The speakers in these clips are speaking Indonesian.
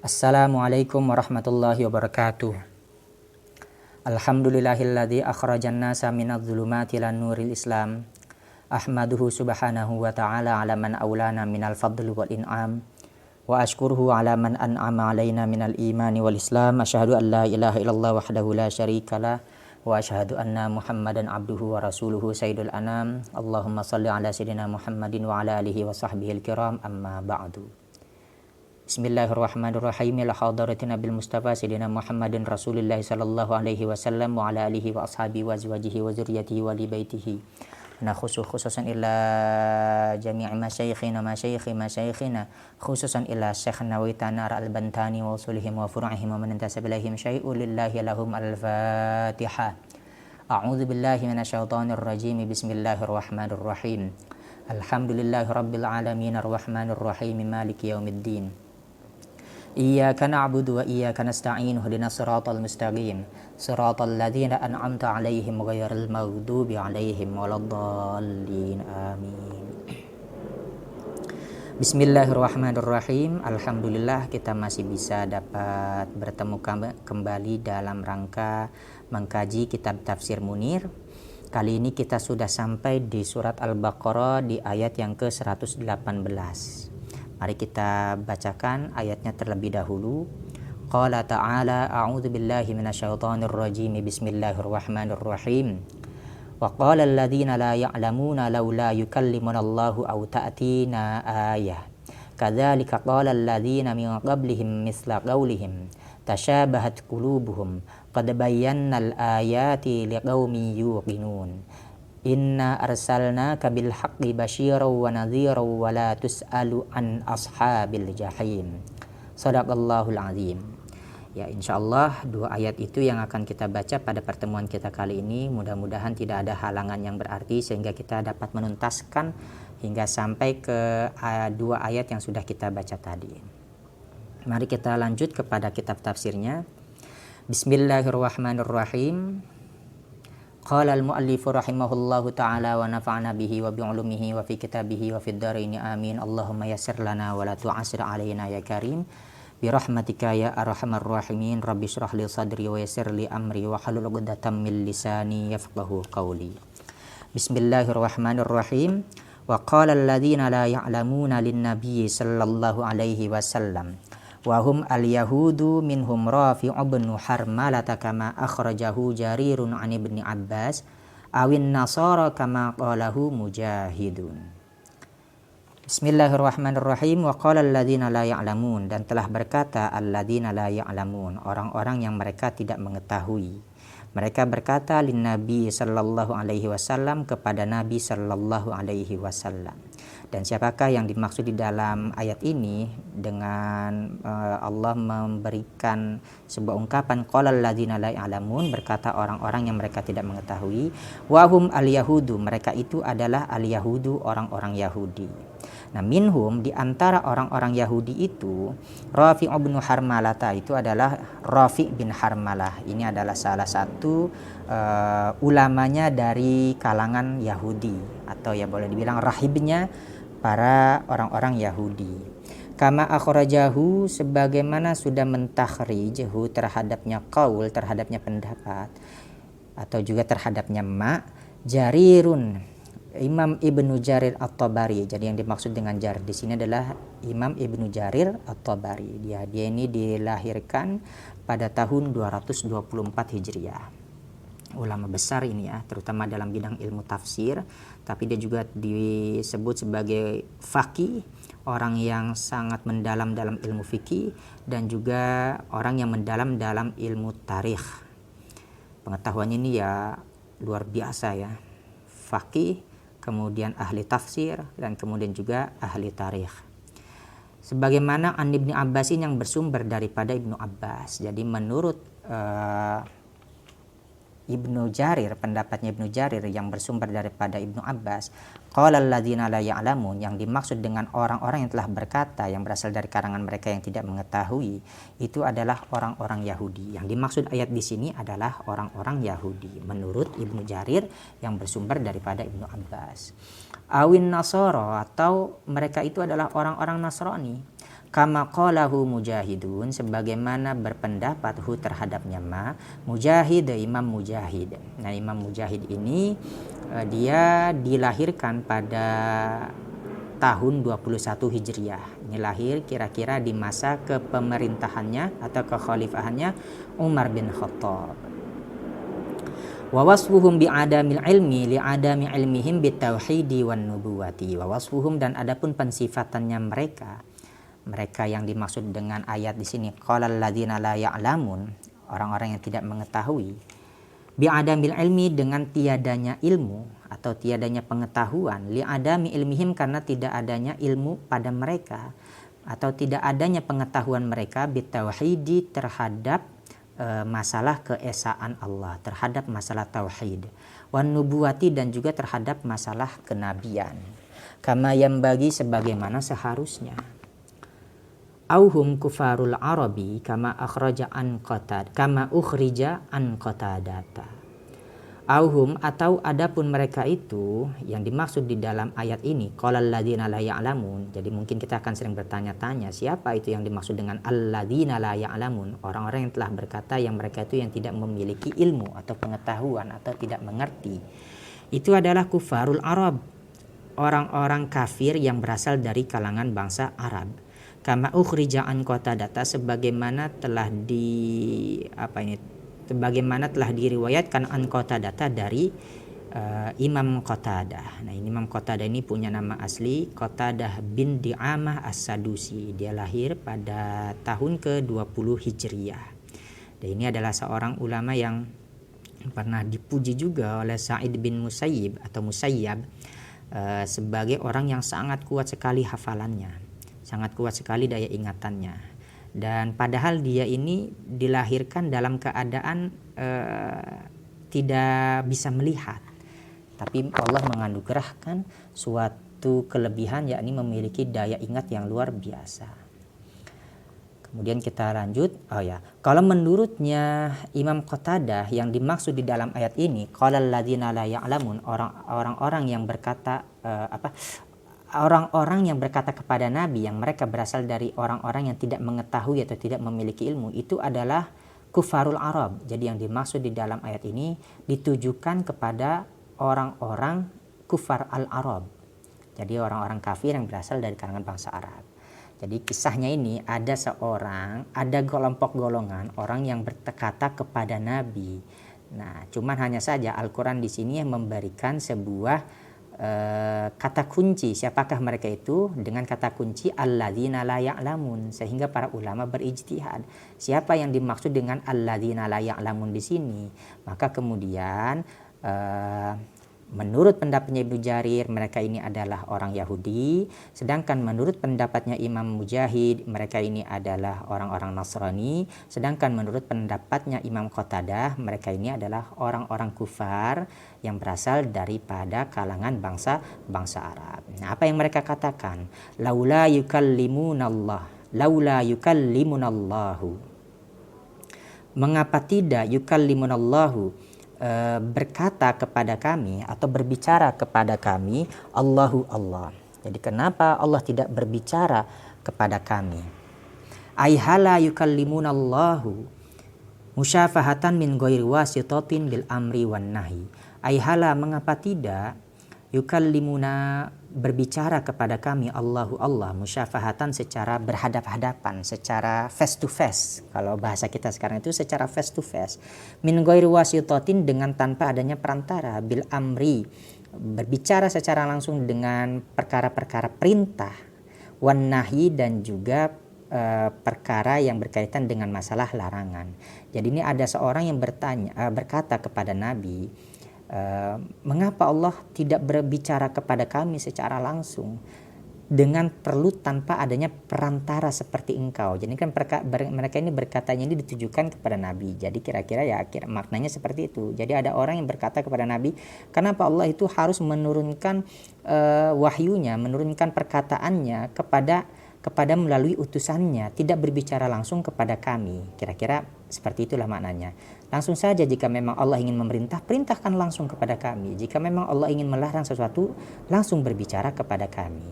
Assalamualaikum warahmatullahi wabarakatuh. Alhamdulillahilladzi akhrajan nasa minadh dhulumati ilan nuril Islam. Ahmaduhu subhanahu wa ta'ala ala man aulana minal fadli wal in'am. Wa ashkuruhu ala man an'ama alaina minal imani wal islam. Asyhadu an la ilaha illallah wahdahu la syarikalah. Wa asyhadu anna Muhammadan abduhu wa rasuluhu sayyidul anam. Allahumma salli ala sayyidina Muhammadin wa ala alihi wa sahbihi al-kiram, amma ba'du. Bismillahirrahmanirrahim. Ila hadratin Nabil Mustafa Sayyidina Muhammadin Rasulillah sallallahu alaihi wasallam wa ala alihi wa ashabihi wa azwajihi wa zurriyyatihi wa li baitihi. Nah khususan ila jami'i masyayikhina khususan ila Syekh Nawaitan al-Bantani wa usulihim wa furu'ihim wa man intasaba ilaihim syai'un lillahi lahum al-Fatihah. A'udzu billahi minasyaitonir rajim. Bismillahirrahmanirrahim. Alhamdulillahi rabbil alamin arrahmanir rahim maliki yaumiddin. Iyyaka na'budu wa iyyaka nasta'in ihdinas siratal mustaqim siratal ladzina an'amta 'alaihim ghairil maghdubi 'alaihim waladdallin amin. Bismillahirrahmanirrahim. Alhamdulillah kita masih bisa dapat bertemu kembali dalam rangka mengkaji kitab Tafsir Munir. Kali ini kita sudah sampai di surat Al-Baqarah di ayat yang ke-118. Mari kita bacakan ayatnya terlebih dahulu. Qala ta'ala a'udzu billahi minasyaitonir rajim. Bismillahirrahmanirrahim. Wa qala alladziina la ya'lamuuna laula yukallimunallahu aw ta'tina ayah. Kadzalika qala alladziina min qablihim mithla qawlihim tashabahat qulubuhum qad bayyana al-ayati liqaumin yuqinun. Inna arsalnaka bil haqqi basyiran wa nadhiran wa la tus'alu an ashabil jahim. Shadaqallahul azim. Ya, insyaallah dua ayat itu yang akan kita baca pada pertemuan kita kali ini. Mudah-mudahan tidak ada halangan yang berarti sehingga kita dapat menuntaskan hingga sampai ke dua ayat yang sudah kita baca tadi. Mari kita lanjut kepada kitab tafsirnya. Bismillahirrahmanirrahim. Qala al-mu'allifu rahimahullahu ta'ala wa nafa'na bihi wa bi'ulumihi wa fi kitabihi wa fid dharaini amin. Allahumma yassir lana wa la tu'assir alaina ya karim bi rahmatika ya arhamar rahimin. Rabbi shrah li sadri wa yassir li amri wa hlul 'uqdatam min lisani yafqahu qawli. Bismillahirrahmanirrahim. Wa qala alladziina la ya'lamuuna lin-nabiyyi sallallahu alaihi wasallam wa hum al-yahudu minhum Rafi' ibn Harmalata kama akhrajahu Jarirun an Ibni Abbas awin nasara kama qalahu Mujahidun. Bismillahirrahmanirrahim. Wa qala alladziina la ya'lamun, dan telah berkata alladziina la ya'lamun, orang-orang yang mereka tidak mengetahui. Mereka berkata lin Nabi sallallahu alaihi wasallam, kepada Nabi sallallahu alaihi wasallam. Dan siapakah yang dimaksud di dalam ayat ini dengan Allah memberikan sebuah ungkapan qalal ladzina la ya'lamun, berkata orang-orang yang mereka tidak mengetahui. Wahum al-yahudu, mereka itu adalah al-yahudu, orang-orang Yahudi. Nah, minhum, di antara orang-orang Yahudi itu Rafi' bin Harmalata, itu adalah Rafi' bin Harmalah. Ini adalah salah satu ulamanya dari kalangan Yahudi, atau ya boleh dibilang rahibnya para orang-orang Yahudi. Kama akhrajahu, sebagaimana sudah mentakhrijhu terhadapnya qaul, terhadapnya pendapat, atau juga terhadapnya Jarirun, Imam Ibnu Jarir At-Tabari. Jadi yang dimaksud dengan Jarir di sini adalah Imam Ibnu Jarir At-Tabari. Dia ini dilahirkan pada tahun 224 Hijriah. Ulama besar ini ya, terutama dalam bidang ilmu tafsir, tapi dia juga disebut sebagai faqih, orang yang sangat mendalam dalam ilmu fikih, dan juga orang yang mendalam dalam ilmu tarikh. Pengetahuannya ini ya luar biasa ya. Faqih, kemudian ahli tafsir, dan kemudian juga ahli tarikh. Sebagaimana an Ibni Abbasin, yang bersumber daripada Ibnu Abbas. Jadi menurut Ibnu Jarir, pendapatnya Ibnu Jarir yang bersumber daripada Ibnu Abbas, qala alladziina la ya'lamun, yang dimaksud dengan orang-orang yang telah berkata, yang berasal dari kalangan mereka yang tidak mengetahui, itu adalah orang-orang Yahudi. Yang dimaksud ayat di sini adalah orang-orang Yahudi menurut Ibnu Jarir yang bersumber daripada Ibnu Abbas. Awin Nasara, atau mereka itu adalah orang-orang Nasrani. kama qalahu Mujahidun, sebagaimana berpendapat terhadapnya Mujahid, Imam Mujahid. Nah, Imam Mujahid ini dia dilahirkan pada tahun 21 Hijriah. Ini lahir kira-kira di masa kepemerintahannya atau kekhalifahannya Umar bin Khattab. Wa wasfuhum bi'adamil ilmi li'adami ilmihim bitauhidi wan nubuwati. Wa wasfuhum, dan adapun pensifatannya mereka yang dimaksud dengan ayat di sini qalal ladzina la ya'lamun, orang-orang yang tidak mengetahui, bi'adamil ilmi, dengan tiadanya ilmu atau tiadanya pengetahuan, li'adami ilmihim, karena tidak adanya ilmu pada mereka atau tidak adanya pengetahuan mereka, bitauhidi, terhadap masalah keesaan Allah, terhadap masalah tauhid, wan nubuwati, dan juga terhadap masalah kenabian, kama yang bagi sebagaimana seharusnya. Auhum kufarul arabi kama ukhrija an qatadata. Auhum, atau adapun mereka itu yang dimaksud di dalam ayat ini qalal ladzina la ya'lamun. Jadi mungkin kita akan sering bertanya-tanya, siapa itu yang dimaksud dengan alladzina la ya'lamun? Orang-orang yang telah berkata yang mereka itu yang tidak memiliki ilmu atau pengetahuan atau tidak mengerti. Itu adalah kufarul arab, orang-orang kafir yang berasal dari kalangan bangsa Arab. Kama ukhrija an qatadata, sebagaimana telah diriwayatkan an Qatadah dari Imam Qatadah. Nah, Imam Qatadah ini punya nama asli Qatadah bin Di'amah As-Sadusi. Dia lahir pada tahun ke-20 Hijriah. Dan ini adalah seorang ulama yang pernah dipuji juga oleh Sa'id bin Musayyib sebagai orang yang sangat kuat sekali hafalannya, sangat kuat sekali daya ingatannya. Dan padahal dia ini dilahirkan dalam keadaan tidak bisa melihat, tapi Allah menganugerahkan suatu kelebihan, yakni memiliki daya ingat yang luar biasa. Kemudian kita lanjut. Kalau menurutnya Imam Qatadah, yang dimaksud di dalam ayat ini qalal ladzina la ya'lamun, orang-orang yang berkata orang-orang yang berkata kepada Nabi yang mereka berasal dari orang-orang yang tidak mengetahui atau tidak memiliki ilmu, itu adalah kufarul Arab. Jadi yang dimaksud di dalam ayat ini ditujukan kepada orang-orang kufar al-Arab. Jadi orang-orang kafir yang berasal dari kalangan bangsa Arab. Jadi kisahnya ini ada kelompok golongan orang yang berkata kepada Nabi. Nah, cuman hanya saja Al-Quran di sini yang memberikan sebuah kata kunci, siapakah mereka itu, dengan kata kunci alladzina la ya'lamun, sehingga para ulama berijtihad siapa yang dimaksud dengan alladzina la ya'lamun di sini. Maka kemudian menurut pendapatnya Ibnu Jarir, mereka ini adalah orang Yahudi, sedangkan menurut pendapatnya Imam Mujahid, mereka ini adalah orang-orang Nasrani, sedangkan menurut pendapatnya Imam Qatadah, mereka ini adalah orang-orang kufar yang berasal daripada kalangan bangsa Arab. Nah, apa yang mereka katakan? Laula yukallimunallahu. Mengapa tidak yukallimunallahu, berkata kepada kami atau berbicara kepada kami Allah. Jadi kenapa Allah tidak berbicara kepada kami? Aihala yukallimunallahu musyafahatan min ghairi wasitatin bil amri wan nahi. Aihala, mengapa tidak yukallimuna, berbicara kepada kami Allah musyafahatan, secara berhadap-hadapan, secara face to face. Kalau bahasa kita sekarang itu secara face to face. Min ghairi wasitatin, dengan tanpa adanya perantara, bil amri, berbicara secara langsung dengan perkara-perkara perintah, wan nahi, dan juga perkara yang berkaitan dengan masalah larangan. Jadi ini ada seorang yang berkata kepada Nabi, mengapa Allah tidak berbicara kepada kami secara langsung dengan perlu tanpa adanya perantara seperti engkau. Jadi kan mereka ini berkatanya ini ditujukan kepada Nabi. Jadi kira-kira maknanya seperti itu. Jadi ada orang yang berkata kepada Nabi, kenapa Allah itu harus menurunkan wahyunya, menurunkan perkataannya kepada melalui utusannya, tidak berbicara langsung kepada kami. Kira-kira seperti itulah maknanya. Langsung saja jika memang Allah ingin memerintah, perintahkan langsung kepada kami. Jika memang Allah ingin melarang sesuatu, langsung berbicara kepada kami.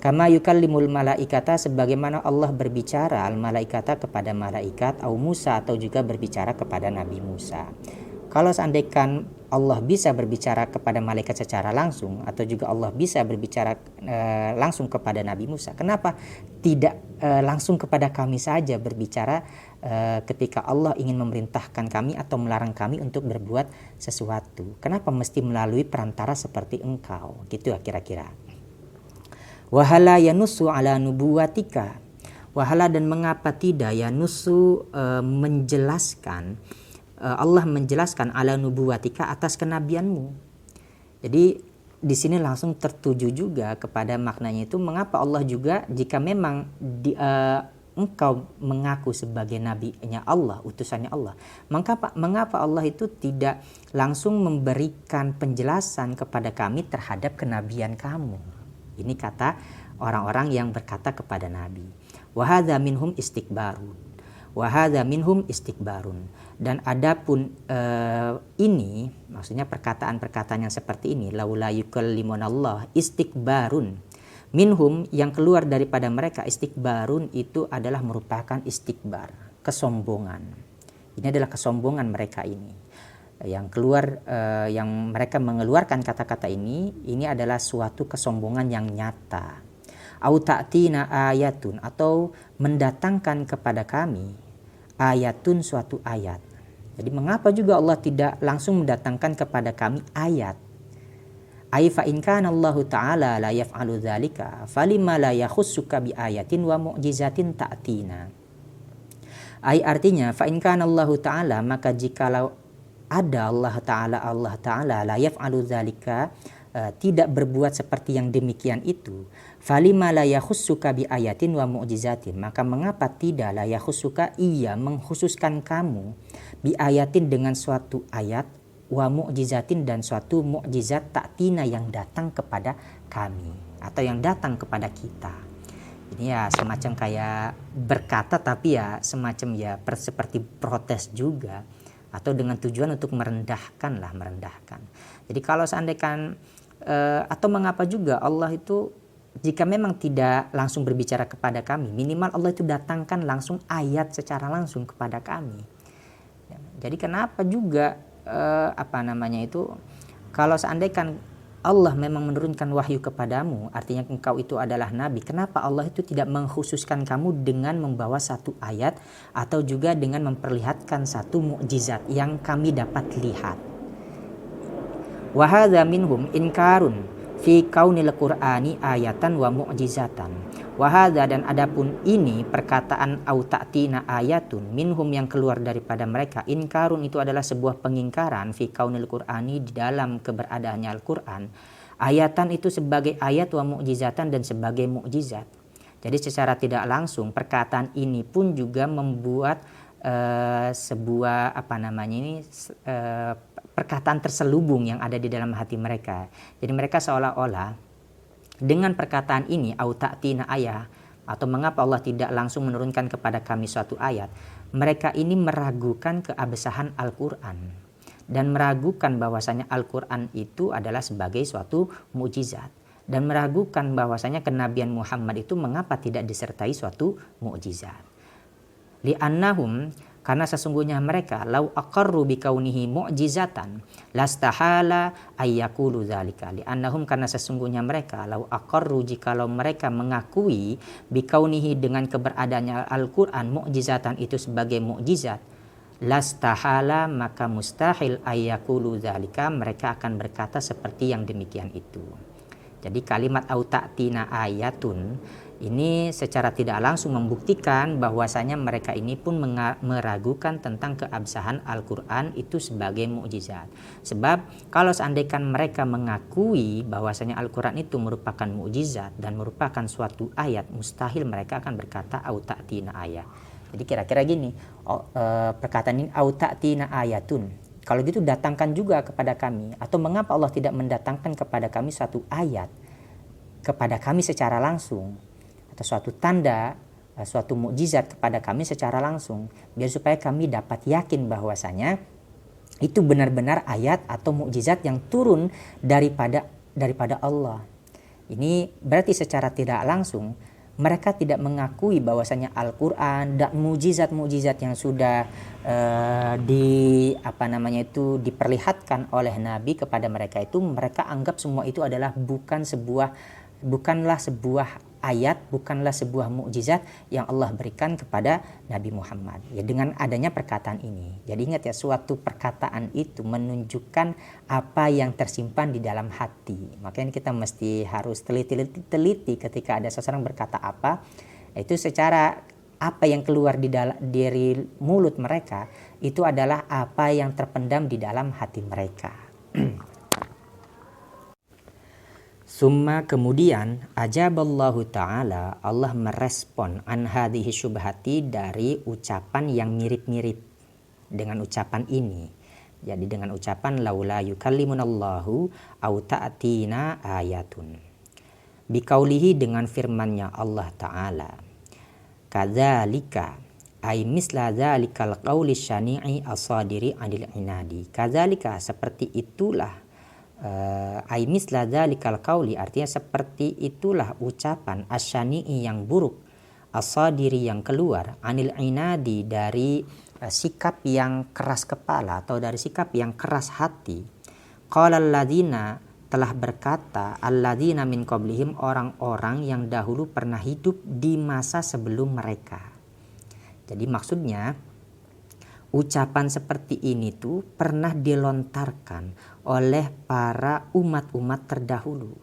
Kama yukallimul malaikata, sebagaimana Allah berbicara al malaikata kepada malaikat, au Musa, atau juga berbicara kepada Nabi Musa. Kalau seandainya Allah bisa berbicara kepada malaikat secara langsung, atau juga Allah bisa berbicara langsung kepada Nabi Musa, kenapa tidak langsung kepada kami saja berbicara ketika Allah ingin memerintahkan kami atau melarang kami untuk berbuat sesuatu? Kenapa mesti melalui perantara seperti engkau? Gitu ya kira-kira. Wahala yanusu ala nubuwatika. Wahala, dan mengapa tidak yanusu menjelaskan, Allah menjelaskan ala nubuwatika, atas kenabianmu. Jadi di sini langsung tertuju juga kepada maknanya itu, mengapa Allah juga jika memang engkau mengaku sebagai nabinya Allah, utusannya Allah, mengapa Allah itu tidak langsung memberikan penjelasan kepada kami terhadap kenabian kamu? Ini kata orang-orang yang berkata kepada Nabi. Wahadha minhum istikbarun. Wahadha minhum istikbarun. Dan adapun ini, maksudnya perkataan-perkataan yang seperti ini, laula yukallimunallah, istikbarun minhum, yang keluar daripada mereka. Istikbarun itu adalah merupakan istikbar, kesombongan. Ini adalah kesombongan mereka ini. Yang keluar, yang mereka mengeluarkan kata-kata ini adalah suatu kesombongan yang nyata. Au ta'tina ayatun, atau mendatangkan kepada kami ayatun, suatu ayat. Jadi mengapa juga Allah tidak langsung mendatangkan kepada kami ayat? Ai fa in kana Allahu ta'ala la yaf'alu dzalika falima la yakhussuka bi ayatin wa mu'jizatin ta'tina. Ai artinya fa in kana Allahu ta'ala, maka jikalau ada Allah Ta'ala la yaf'alu dzalika, tidak berbuat seperti yang demikian itu, falima la yakhussuka bi ayatin wa mu'jizatin, maka mengapa tidak la yakhussuka, ia mengkhususkan kamu, bi ayatin, dengan suatu ayat, wa mu'jizatin, dan suatu mu'jizat, ta'tina, yang datang kepada kami atau yang datang kepada kita. Ini ya semacam kayak berkata tapi ya semacam ya seperti protes juga, atau dengan tujuan untuk merendahkan. Jadi kalau seandainya atau mengapa juga Allah itu jika memang tidak langsung berbicara kepada kami, minimal Allah itu datangkan langsung ayat secara langsung kepada kami. Jadi kenapa juga kalau seandainya Allah memang menurunkan wahyu kepadamu, artinya engkau itu adalah nabi, kenapa Allah itu tidak mengkhususkan kamu dengan membawa satu ayat atau juga dengan memperlihatkan satu mukjizat yang kami dapat lihat? Wa hadza minhum inkarun fi kaunil qur'ani ayatan wa mu'jizatan. Wa hadza, dan adapun ini perkataan au ta'tina ayatun minhum, yang keluar daripada mereka, inkarun itu adalah sebuah pengingkaran fi kaunil qur'ani, di dalam keberadaannya Al-Qur'an, ayatan itu sebagai ayat, wa mu'jizatan, dan sebagai mukjizat. Jadi secara tidak langsung perkataan ini pun juga membuat sebuah perkataan terselubung yang ada di dalam hati mereka. Jadi mereka seolah-olah dengan perkataan ini au ta'tina ayah, atau mengapa Allah tidak langsung menurunkan kepada kami suatu ayat, mereka ini meragukan keabsahan Al-Qur'an dan meragukan bahwasanya Al-Qur'an itu adalah sebagai suatu mukjizat, dan meragukan bahwasanya kenabian Muhammad itu mengapa tidak disertai suatu mukjizat. Li'annahum, karena sesungguhnya mereka, lau aqarru bikaunihi mu'jizatan lastahala ayyakulu dzalika. Li'annahum, karena sesungguhnya mereka, lau aqarru, jikalau mereka mengakui, bikaunihi, dengan keberadaannya Al-Qur'an, mu'jizatan itu sebagai mukjizat, lastahala, maka mustahil ayyakulu dzalika, mereka akan berkata seperti yang demikian itu. Jadi kalimat au ta'tina ayatun ini secara tidak langsung membuktikan bahwasanya mereka ini pun meragukan tentang keabsahan Al-Qur'an itu sebagai mukjizat. Sebab kalau seandainya mereka mengakui bahwasanya Al-Qur'an itu merupakan mukjizat dan merupakan suatu ayat, mustahil mereka akan berkata au ta'tina ayat. Jadi kira-kira gini, perkataan ini au ta'tina ayatun, kalau gitu datangkan juga kepada kami, atau mengapa Allah tidak mendatangkan kepada kami satu ayat kepada kami secara langsung, atau suatu tanda, suatu mukjizat kepada kami secara langsung, biar supaya kami dapat yakin bahwasanya itu benar-benar ayat atau mukjizat yang turun daripada Allah. Ini berarti secara tidak langsung mereka tidak mengakui bahwasanya Al-Qur'an dan mukjizat-mukjizat yang sudah diperlihatkan oleh Nabi kepada mereka itu, mereka anggap semua itu adalah bukanlah sebuah ayat, bukanlah sebuah mukjizat yang Allah berikan kepada Nabi Muhammad. Ya, dengan adanya perkataan ini. Jadi ingat ya, suatu perkataan itu menunjukkan apa yang tersimpan di dalam hati. Makanya kita mesti harus teliti ketika ada seseorang berkata apa, itu secara apa yang keluar dari mulut mereka itu adalah apa yang terpendam di dalam hati mereka. Summa kemudian ajaballahu ta'ala, Allah merespon an hadhihi syubhati, dari ucapan yang mirip-mirip dengan ucapan ini. Jadi dengan ucapan laula yukallimunallahu au ta'tina ayatun. Biqaulihi, dengan firman-Nya Allah Ta'ala, kadzalika ay misla dzalikal qauli syani'i as-sadiri 'anil inadi. Kadzalika, seperti itulah, ay misla dzalikal qauli, artinya seperti itulah ucapan asyani'i yang buruk, as-sadiri yang keluar, 'anil inadi dari sikap yang keras kepala atau dari sikap yang keras hati. Qala alladzina, telah berkata alladzina min qablihim, orang-orang yang dahulu pernah hidup di masa sebelum mereka. Jadi maksudnya ucapan seperti ini tuh pernah dilontarkan oleh para umat-umat terdahulu.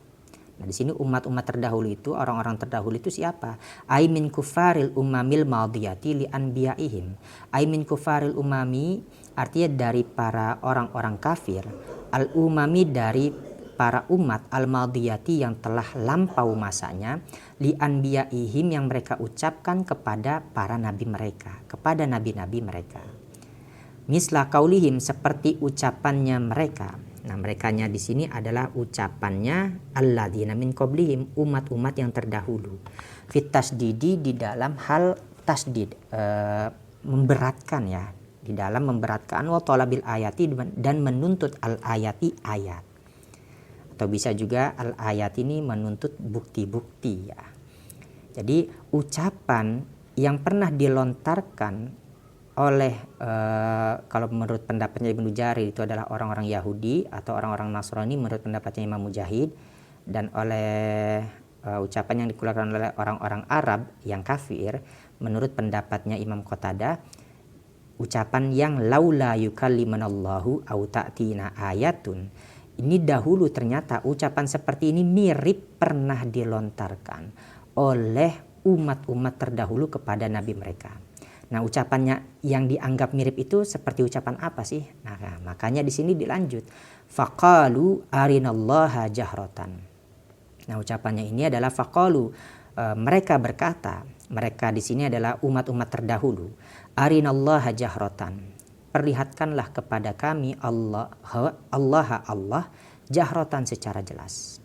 Nah, di sini umat-umat terdahulu itu, orang-orang terdahulu itu siapa? Ai min kufaril umamil madiyati li anbiyaihim. Ai min kufaril umami, artinya dari para orang-orang kafir, al umami, dari para umat, al madiyati, yang telah lampau masanya, li anbiyaihim, yang mereka ucapkan kepada para nabi mereka, kepada nabi-nabi mereka. Misla kaulihim, seperti ucapannya mereka. Nah, merekanya di sini adalah ucapannya alladzina min qablihim, umat-umat yang terdahulu. Fit tasdidi, di dalam hal tasdid, memberatkan ya, di dalam memberatkan, wa talabil ayati, dan menuntut al ayati, ayat. Atau bisa juga al ayat ini menuntut bukti-bukti ya. Jadi ucapan yang pernah dilontarkan oleh kalau menurut pendapatnya Ibnu Jarir itu adalah orang-orang Yahudi atau orang-orang Nasrani menurut pendapatnya Imam Mujahid, dan oleh ucapan yang dikeluarkan oleh orang-orang Arab yang kafir menurut pendapatnya Imam Qatadah, ucapan yang laula yukallimanallahu au ta'tina ayatun, ini dahulu ternyata ucapan seperti ini mirip pernah dilontarkan oleh umat-umat terdahulu kepada nabi mereka. Nah, ucapannya yang dianggap mirip itu seperti ucapan apa sih? Nah, makanya di sini dilanjut, faqalu arinallaha jahratan. Nah, ucapannya ini adalah faqalu, mereka berkata, mereka di sini adalah umat-umat terdahulu, arinallaha jahratan, perlihatkanlah kepada kami Allah jahratan, secara jelas.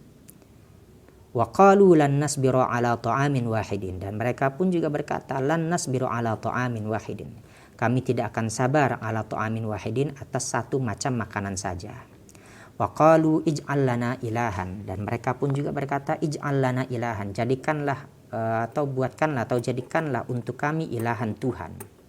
Wa qalu lan nasbiru ala ta'amin wahidin, dan mereka pun juga berkata lan nasbiru ala ta'amin wahidin, kami tidak akan sabar ala ta'amin wahidin, atas satu macam makanan saja. Wa qalu ij'al lana ilahan, dan mereka pun juga berkata ij'al lana ilahan, jadikanlah atau buatkanlah atau jadikanlah untuk kami ilahan Tuhan.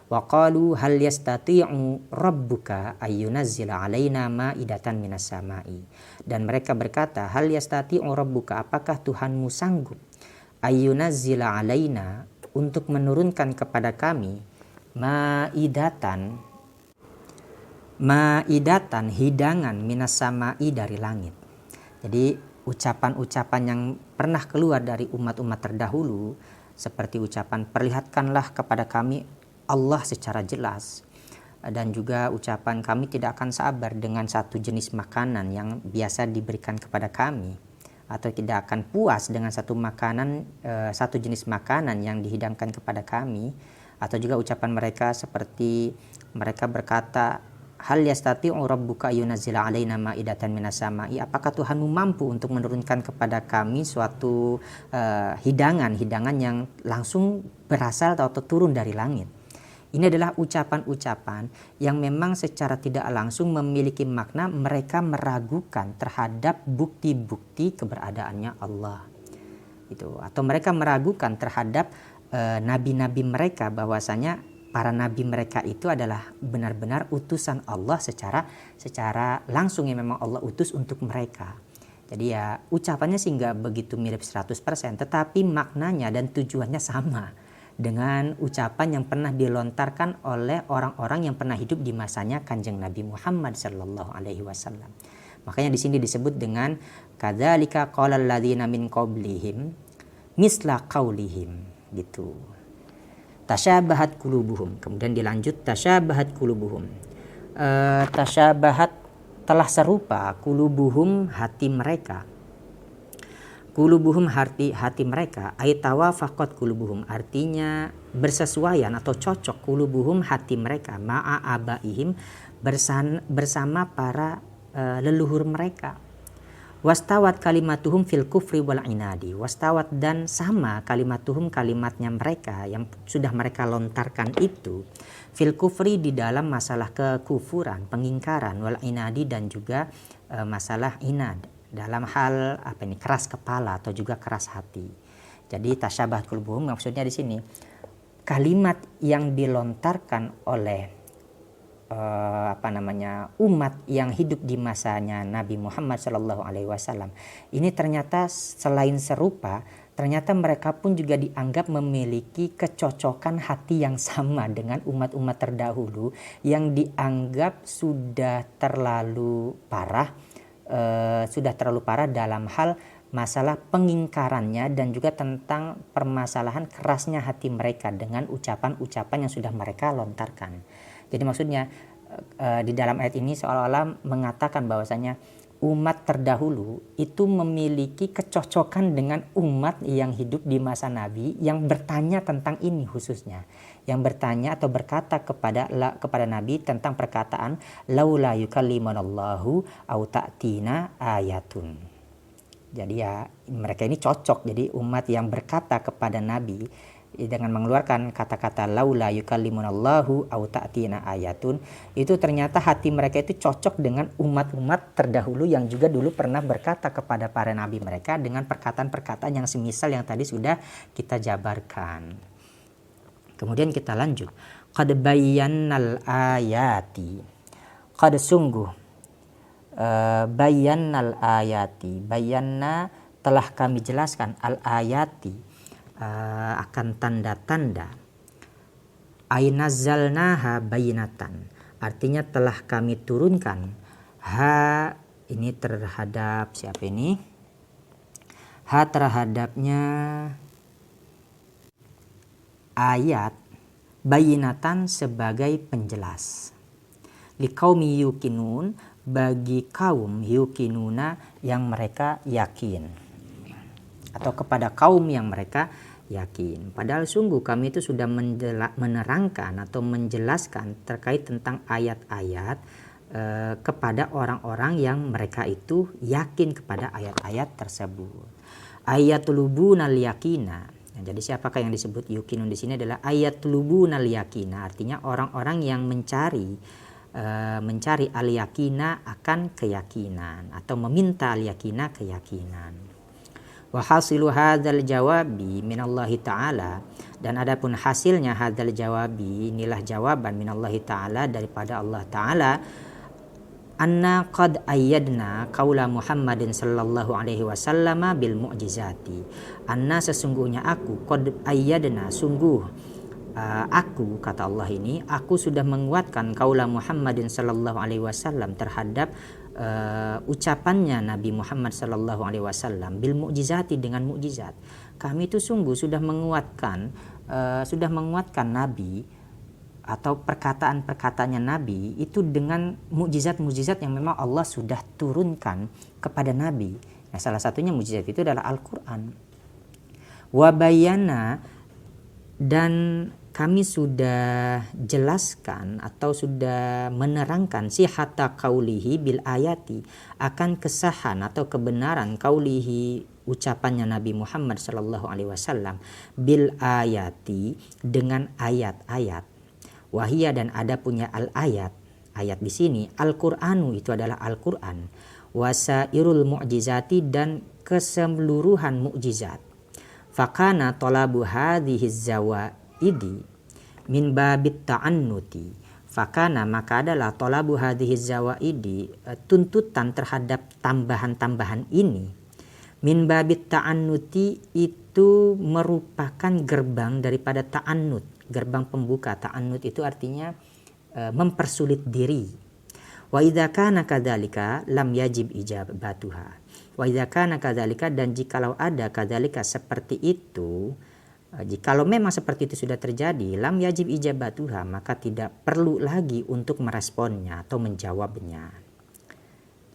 Wa qalu hal yastati'u rabbuka ayyunazzila alaina ma'idatan minas sama'i, dan mereka berkata hal yastati'u rabbuka, apakah Tuhanmu sanggup, ayyunazzila alaina, untuk menurunkan kepada kami, ma'idatan, hidangan, minas sama'i, dari langit. Jadi ucapan-ucapan yang pernah keluar dari umat-umat terdahulu seperti ucapan perlihatkanlah kepada kami Allah secara jelas, dan juga ucapan kami tidak akan sabar dengan satu jenis makanan yang biasa diberikan kepada kami, atau tidak akan puas dengan satu jenis makanan yang dihidangkan kepada kami, atau juga ucapan mereka seperti mereka berkata hal yastati'u rabbuka yunazzila 'alaina ma'idatan minas sama'i, apakah Tuhanmu mampu untuk menurunkan kepada kami suatu hidangan yang langsung berasal atau turun dari langit. Ini adalah ucapan-ucapan yang memang secara tidak langsung memiliki makna mereka meragukan terhadap bukti-bukti keberadaannya Allah. Itu, atau mereka meragukan terhadap nabi-nabi mereka, bahwasanya para nabi mereka itu adalah benar-benar utusan Allah secara langsung yang memang Allah utus untuk mereka. Jadi ya ucapannya sih nggak begitu mirip 100%, tetapi maknanya dan tujuannya sama dengan ucapan yang pernah dilontarkan oleh orang-orang yang pernah hidup di masanya Kanjeng Nabi Muhammad sallallahu alaihi wasallam. Makanya di sini disebut dengan kadzalika qalal ladzina min qablihim misla qaulihim, gitu. Tasyabahat qulubuhum. Kemudian dilanjut tasyabahat qulubuhum. Tasyabahat telah serupa, qulubuhum hati mereka. Qulubuhum hati mereka, ay tawafaqat qulubuhum, artinya bersesuaian atau cocok qulubuhum hati mereka ma'a abaihim, bersama para leluhur mereka. Wastawat kalimatuhum fil kufri wal inadi, wastawat dan sama kalimatuhum kalimatnya mereka yang sudah mereka lontarkan itu fil kufri di dalam masalah kekufuran, pengingkaran, wal inadi dan juga masalah inad dalam hal keras kepala atau juga keras hati. Jadi tasyabah qulubuhum maksudnya di sini kalimat yang dilontarkan oleh umat yang hidup di masanya Nabi Muhammad Shallallahu Alaihi Wasallam ini ternyata selain serupa, ternyata mereka pun juga dianggap memiliki kecocokan hati yang sama dengan umat-umat terdahulu yang dianggap sudah terlalu parah dalam hal masalah pengingkarannya dan juga tentang permasalahan kerasnya hati mereka dengan ucapan-ucapan yang sudah mereka lontarkan. Jadi maksudnya di dalam ayat ini seolah-olah mengatakan bahwasanya umat terdahulu itu memiliki kecocokan dengan umat yang hidup di masa Nabi yang bertanya tentang ini khususnya, yang bertanya atau berkata kepada Nabi tentang perkataan laula yukallimunallahu au ta'tina ayatun. Jadi ya mereka ini cocok, jadi umat yang berkata kepada Nabi dengan mengeluarkan kata-kata laula yukallimunallahu au ta'tina ayatun, itu ternyata hati mereka itu cocok dengan umat-umat terdahulu yang juga dulu pernah berkata kepada para nabi mereka dengan perkataan-perkataan yang semisal yang tadi sudah kita jabarkan. Kemudian kita lanjut, qad bayyannal ayati, qad sungguh bayyannal ayati, bayanna telah kami jelaskan, al ayati akan tanda-tanda, ainazzalnaha bayinatan, artinya telah kami turunkan ini terhadap siapa ini? Terhadapnya ayat, bayinatan sebagai penjelas, liqaumi yuqinun, bagi kaum yuqinuna yang mereka yakin, atau kepada kaum yang mereka yakin. Padahal sungguh kami itu sudah menerangkan atau menjelaskan terkait tentang ayat-ayat kepada orang-orang yang mereka itu yakin kepada ayat-ayat tersebut. Ayatul lubunal yakina. Jadi siapakah yang disebut yukinun di sini adalah ayatul lubunal yakina, artinya orang-orang yang mencari al yakina akan keyakinan atau meminta al yakina keyakinan. Wa hasilu hadzal jawabi minallahi ta'ala, dan adapun hasilnya hadzal jawabi, inilah jawaban minallahi ta'ala, daripada Allah ta'ala, anna qad ayyadna qaula Muhammadin sallallahu alaihi wasallam bil mu'jizati, anna sesungguhnya aku, qad ayyadna sungguh aku, kata Allah ini, aku sudah menguatkan qaula Muhammadin sallallahu alaihi wasallam terhadap ucapannya Nabi Muhammad sallallahu alaihi wasallam bil mu'jizati, dengan mukjizat. Kami itu sungguh sudah menguatkan Nabi atau perkataan-perkataannya Nabi itu dengan mukjizat-mukjizat yang memang Allah sudah turunkan kepada Nabi. Nah, salah satunya mukjizat itu adalah Al-Qur'an. Wa bayyana, dan kami sudah jelaskan atau sudah menerangkan sihata qaulihi bil ayati, akan kesahan atau kebenaran qaulihi, ucapannya Nabi Muhammad sallallahu alaihi wasallam, bil ayati, dengan ayat-ayat. Wahia, dan ada punya al ayat. Ayat di sini Al-Qur'anu, itu adalah Al-Qur'an. Wasairul mu'jizati, dan keseluruhan mukjizat. Fakana talabu hadhihi zawaidi min babit ta'annuti. Fakana, maka adalah talabu hadhihi zawaidi, tuntutan terhadap tambahan-tambahan ini, min babit ta'annuti, itu merupakan gerbang daripada ta'annut, gerbang pembuka. Ta'annut itu artinya mempersulit diri. Wa idza kana kadzalika lam yajib ijabatuha. Wa idza kana kadzalika, dan jikalau ada kadzalika seperti itu, jikalau memang seperti itu sudah terjadi, lam yajib ijabatuha, maka tidak perlu lagi untuk meresponnya atau menjawabnya.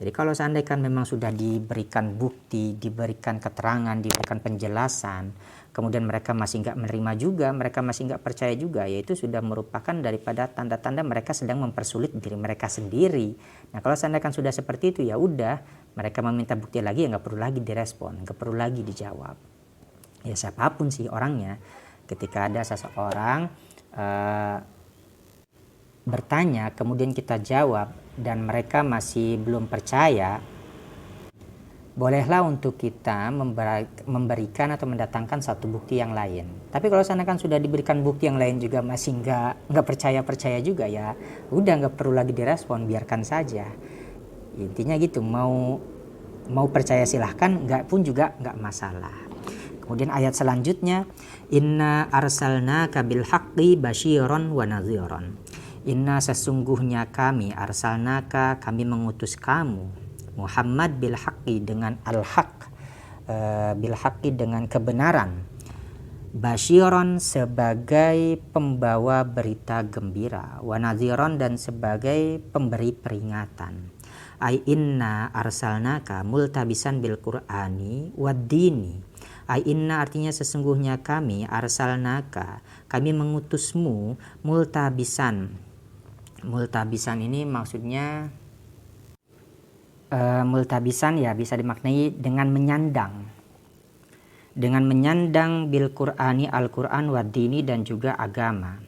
Jadi kalau seandainya memang sudah diberikan bukti, diberikan keterangan, diberikan penjelasan, kemudian mereka masih nggak menerima juga, mereka masih nggak percaya juga, yaitu sudah merupakan daripada tanda-tanda mereka sedang mempersulit diri mereka sendiri. Nah kalau seandainya sudah seperti itu, ya udah, mereka meminta bukti lagi, ya nggak perlu lagi direspon, nggak perlu lagi dijawab. Ya siapapun sih orangnya, ketika ada seseorang bertanya, kemudian kita jawab, dan mereka masih belum percaya, bolehlah untuk kita memberikan atau mendatangkan satu bukti yang lain. Tapi kalau seandainya sudah diberikan bukti yang lain juga masih nggak percaya juga, ya udah, nggak perlu lagi direspon, biarkan saja. Intinya gitu, mau percaya silahkan, nggak pun juga nggak masalah. Kemudian ayat selanjutnya, inna arsalnaka bil haqqi basyiron wa nadhiron. Inna, sesungguhnya kami, arsalnaka, kami mengutus kamu, Muhammad, bil haqqi, dengan al-haq, bil haqqi, dengan kebenaran, basyiron, sebagai pembawa berita gembira, wa nadhiron, dan sebagai pemberi peringatan. Ai inna arsalnaka multabisan bil qur'ani wad dini. Ai inna, artinya sesungguhnya kami, arsalnaka, kami mengutusmu, multabisan. Multabisan ini maksudnya multabisan ya bisa dimaknai dengan menyandang bil qur'ani, al-Qur'an, wa dini, dan juga agama.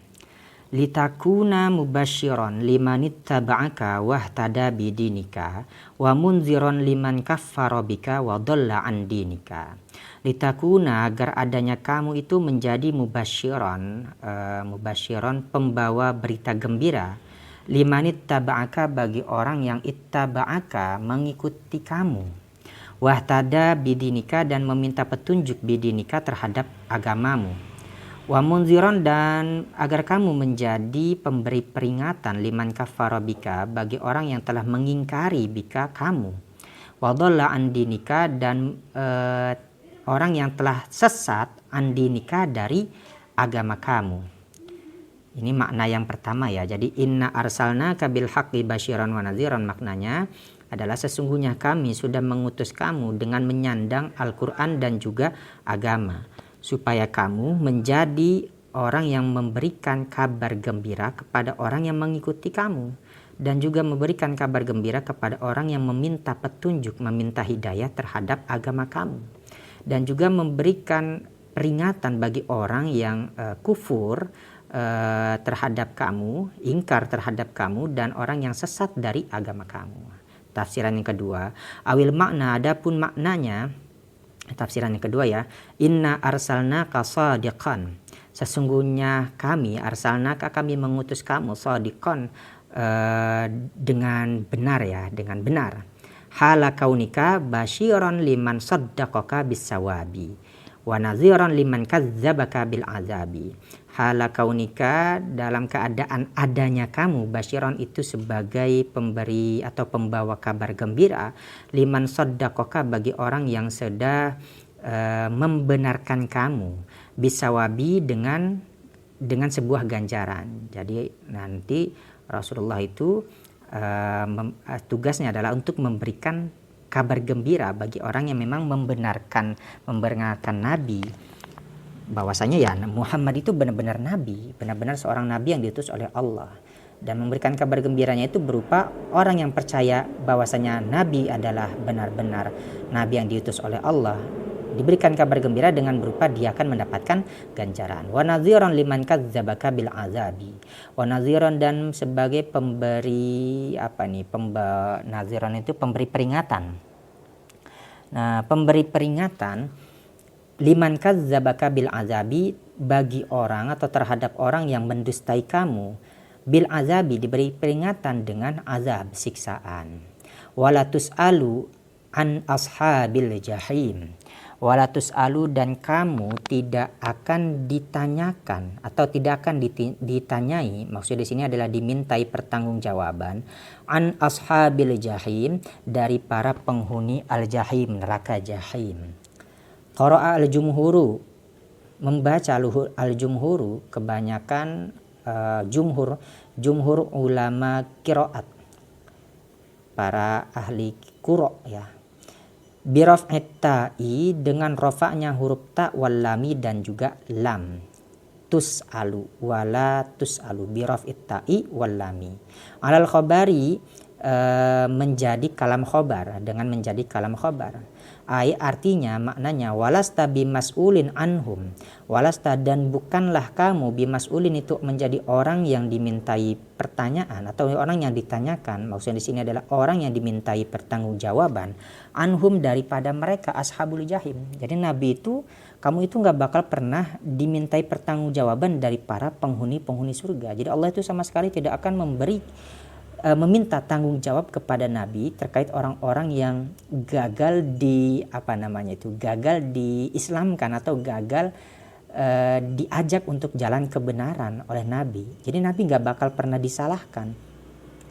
Litakuna mubasyiron limanittaba'aka wahtada bidinika wa munziron liman kaffara bika wa dhalla an dinika. Litakuna, agar adanya kamu itu menjadi mubasyiron, pembawa berita gembira, limanittaba'aka, bagi orang yang ittaba'aka, mengikuti kamu, wahtada bidinika, dan meminta petunjuk bidinika, terhadap agamamu, wa munziron, dan agar kamu menjadi pemberi peringatan, liman kafara bika, bagi orang yang telah mengingkari bika, kamu, wa dhalla an dinika, dan orang yang telah sesat, andinika, dari agama kamu. Ini makna yang pertama ya. Jadi inna arsalnaka bil haqqi basyiran wa nadhiran, maknanya adalah sesungguhnya kami sudah mengutus kamu dengan menyandang Al-Qur'an dan juga agama, supaya kamu menjadi orang yang memberikan kabar gembira kepada orang yang mengikuti kamu, dan juga memberikan kabar gembira kepada orang yang meminta petunjuk, meminta hidayah terhadap agama kamu, dan juga memberikan peringatan bagi orang yang kufur terhadap kamu, ingkar terhadap kamu, dan orang yang sesat dari agama kamu. Tafsiran yang kedua, awil makna, adapun maknanya, tafsiran yang kedua ya, inna arsalnaka shadiqan, sesungguhnya kami, arsalnaka, kami mengutus kamu, shadiqan, dengan benar ya, dengan benar. Hala kaunika basyiran liman saddaqaka bisawabi wa nadhiran liman kadzdzabaka bil azabi. Hala kaunika, dalam keadaan adanya kamu, basyiran itu sebagai pemberi atau pembawa kabar gembira, liman saddaqaka, bagi orang yang sudah membenarkan kamu, bisawabi, dengan sebuah ganjaran. Jadi nanti Rasulullah itu tugasnya adalah untuk memberikan kabar gembira bagi orang yang memang membenarkan Nabi, bahwasanya ya Muhammad itu benar-benar nabi, benar-benar seorang nabi yang diutus oleh Allah. Dan memberikan kabar gembiranya itu berupa orang yang percaya bahwasanya nabi adalah benar-benar nabi yang diutus oleh Allah, diberikan kabar gembira dengan berupa dia akan mendapatkan ganjaran. Wa nadhiran liman kadzdzabaka bil azabi. Wa nadhiran, dan sebagai pemberi nadhiran itu pemberi peringatan. Nah, pemberi peringatan liman kadzdzabaka bil azabi, bagi orang atau terhadap orang yang mendustai kamu, bil azabi, diberi peringatan dengan azab, siksaan. Wala tus'alu an ashabil jahim. Wala tus'alu, dan kamu tidak akan ditanyakan atau tidak akan ditanyai, maksud di sini adalah dimintai pertanggungjawaban, an ashabil jahim, dari para penghuni al-jahim, neraka jahim. Qara'a al-jumhuru, membaca al-jumhuru, kebanyakan jumhur ulama qiraat, para ahli qira ya, biraf'it ta'i, dengan rafa'nya huruf ta wal lami dan juga lam, tus'alu wala tus'alu, biraf'it ta'i wal lami, alal khabari, menjadi kalam khobar, dengan menjadi kalam khobar. Artinya maknanya walasta bimas'ulin anhum, walasta, dan bukanlah kamu bimas'ulin, itu menjadi orang yang dimintai pertanyaan atau orang yang ditanyakan. Maksudnya di sini adalah orang yang dimintai pertanggungjawaban, anhum, daripada mereka ashabul jahim. Jadi nabi itu, kamu itu nggak bakal pernah dimintai pertanggungjawaban dari para penghuni surga. Jadi Allah itu sama sekali tidak akan meminta tanggung jawab kepada Nabi terkait orang-orang yang gagal gagal diislamkan atau gagal diajak untuk jalan kebenaran oleh Nabi. Jadi Nabi nggak bakal pernah disalahkan.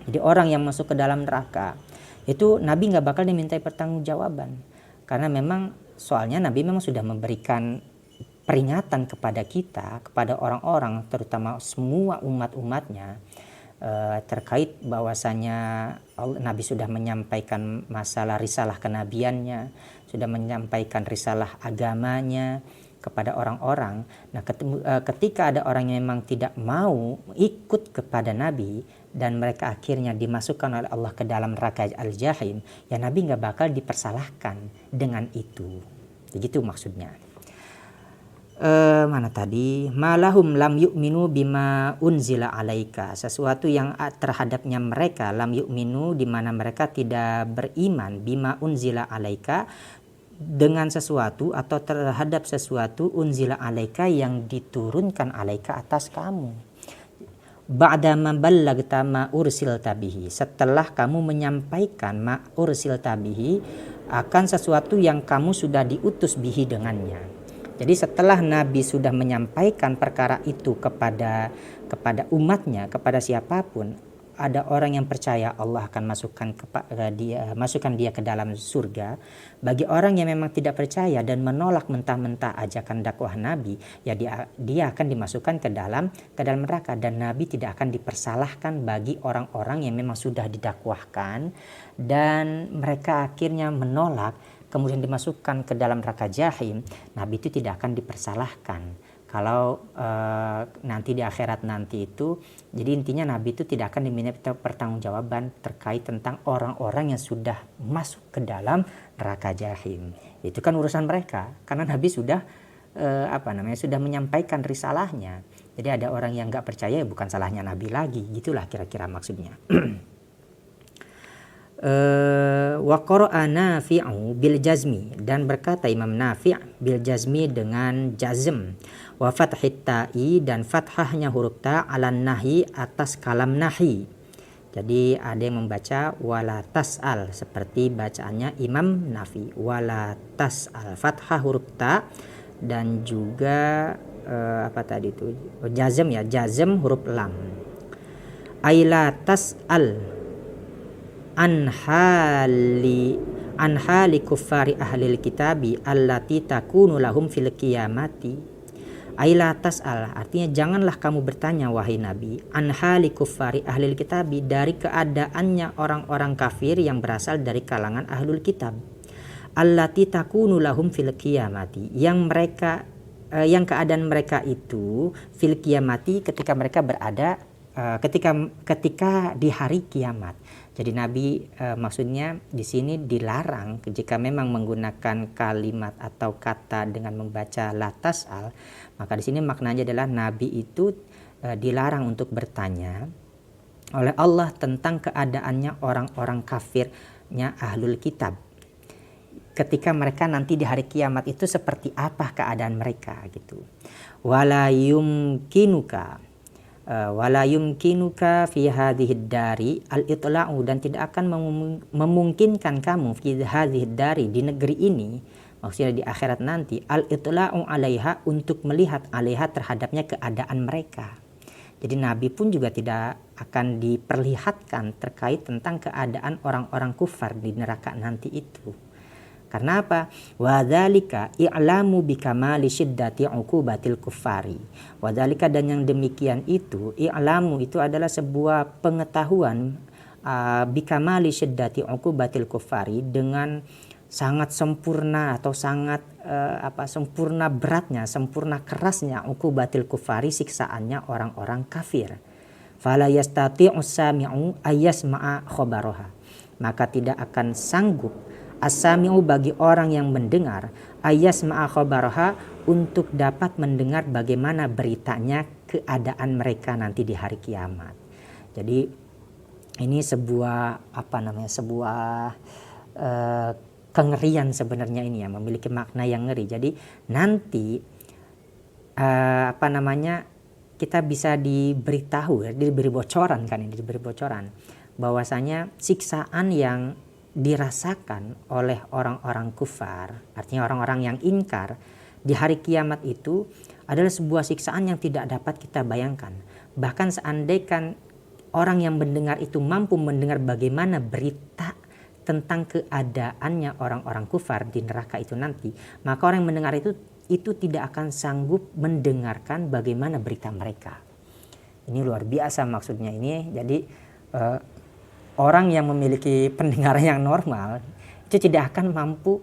Jadi orang yang masuk ke dalam neraka itu Nabi nggak bakal dimintai pertanggungjawaban, karena memang soalnya Nabi memang sudah memberikan peringatan kepada kita, kepada orang-orang, terutama semua umat-umatnya, terkait bahwasanya Nabi sudah menyampaikan masalah risalah kenabiannya, sudah menyampaikan risalah agamanya kepada orang-orang. Nah, ketika ada orang yang memang tidak mau ikut kepada Nabi dan mereka akhirnya dimasukkan oleh Allah ke dalam neraka al-jahim, ya Nabi nggak bakal dipersalahkan dengan itu. Begitu maksudnya. Mana tadi, malahum lam yu'minu bima unzila alaika, sesuatu yang terhadapnya mereka, lam yu'minu, di mana mereka tidak beriman, bima unzila alaika, dengan sesuatu atau terhadap sesuatu, unzila alaika, yang diturunkan alaika, atas kamu, ba'da ma ballagta ma ursilta bihi, setelah kamu menyampaikan ma ursilta bihi, akan sesuatu yang kamu sudah diutus bihi, dengannya. Jadi setelah Nabi sudah menyampaikan perkara itu kepada umatnya, kepada siapapun, ada orang yang percaya, Allah akan masukkan dia ke dalam surga. Bagi orang yang memang tidak percaya dan menolak mentah-mentah ajakan dakwah Nabi, ya dia akan dimasukkan ke dalam neraka, dan Nabi tidak akan dipersalahkan bagi orang-orang yang memang sudah didakwahkan dan mereka akhirnya menolak, kemudian dimasukkan ke dalam neraka jahim. Nabi itu tidak akan dipersalahkan kalau nanti di akhirat nanti itu. Jadi intinya Nabi itu tidak akan diminta pertanggungjawaban terkait tentang orang-orang yang sudah masuk ke dalam neraka jahim. Itu kan urusan mereka, karena Nabi sudah sudah menyampaikan risalahnya. Jadi ada orang yang nggak percaya, ya bukan salahnya Nabi lagi. Gitulah kira-kira maksudnya. Wa qara'a Nafi'u bil jazmi, dan berkata Imam Nafi' bil jazmi dengan jazm, wa fathit ta'i, dan fathahnya huruf ta, ala nahi, atas kalam nahi. Jadi ada yang membaca wala tas'al seperti bacaannya Imam Nafi, wala tas'al, fathah huruf ta, dan juga jazm ya, jazm huruf lam. Aila tas'al anhali kuffari ahlil kitabi allati takunu lahum fil qiyamati. Aila tas'al, artinya janganlah kamu bertanya wahai Nabi, anhali kuffari ahlil kitabi, dari keadaannya orang-orang kafir yang berasal dari kalangan ahlul kitab, allati takunu lahum fil qiyamati, yang mereka yang keadaan mereka itu fil kiamati ketika mereka berada ketika di hari kiamat. Jadi Nabi maksudnya di sini dilarang jika memang menggunakan kalimat atau kata dengan membaca la tas'al, maka di sini maknanya adalah Nabi itu dilarang untuk bertanya oleh Allah tentang keadaannya orang-orang kafirnya ahlul kitab. Ketika mereka nanti di hari kiamat itu seperti apa keadaan mereka gitu. Wala yumkinuka fi hadhihi dari al-itla'u, dan tidak akan memungkinkan kamu fi hadhihi dari di negeri ini, maksudnya di akhirat nanti, al-itla'u 'alaiha untuk melihat 'alaiha terhadapnya keadaan mereka. Jadi Nabi pun juga tidak akan diperlihatkan terkait tentang keadaan orang-orang kufar di neraka nanti itu. Karena apa? Wadzalika i'lamu bikamali syiddati uqubatil kuffari. Wadzalika, dan yang demikian itu, i'lamu itu adalah sebuah pengetahuan bikamali syiddati uqubatil kuffari, dengan sangat sempurna atau sangat sempurna beratnya, sempurna kerasnya uqubatil kuffari, siksaannya orang-orang kafir. Fala yastati'us sami'u ayyasma'a khabaraha. Maka tidak akan sanggup as-sami'u bagi orang yang mendengar ayyasma'a khabaraha untuk dapat mendengar bagaimana beritanya keadaan mereka nanti di hari kiamat. Jadi ini sebuah kengerian sebenarnya ini ya, memiliki makna yang ngeri. Jadi nanti kita bisa diberitahu, diberi bocoran bahwasanya siksaan yang dirasakan oleh orang-orang kufar, artinya orang-orang yang ingkar di hari kiamat itu adalah sebuah siksaan yang tidak dapat kita bayangkan. Bahkan seandainya orang yang mendengar itu mampu mendengar bagaimana berita tentang keadaannya orang-orang kufar di neraka itu nanti, maka orang yang mendengar itu tidak akan sanggup mendengarkan bagaimana berita mereka. Ini luar biasa maksudnya ini. Jadi orang yang memiliki pendengaran yang normal itu tidak akan mampu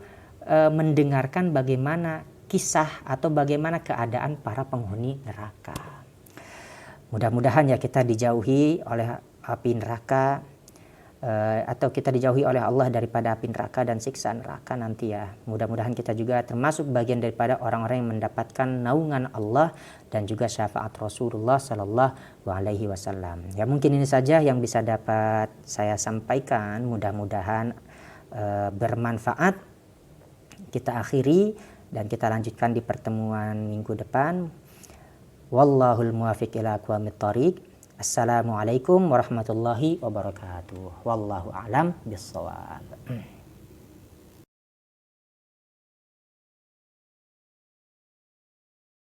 mendengarkan bagaimana kisah atau bagaimana keadaan para penghuni neraka. Mudah-mudahan ya kita dijauhi oleh api neraka, atau kita dijauhi oleh Allah daripada api neraka dan siksa neraka nanti ya. Mudah-mudahan kita juga termasuk bagian daripada orang-orang yang mendapatkan naungan Allah dan juga syafaat Rasulullah Sallallahu Alaihi Wasallam. Ya mungkin ini saja yang bisa dapat saya sampaikan. Mudah-mudahan bermanfaat. Kita akhiri dan kita lanjutkan di pertemuan minggu depan. Wallahul muwaffiq ila aqwamit thoriq. Assalamualaikum warahmatullahi wabarakatuh. Wallahu a'lam bishawab.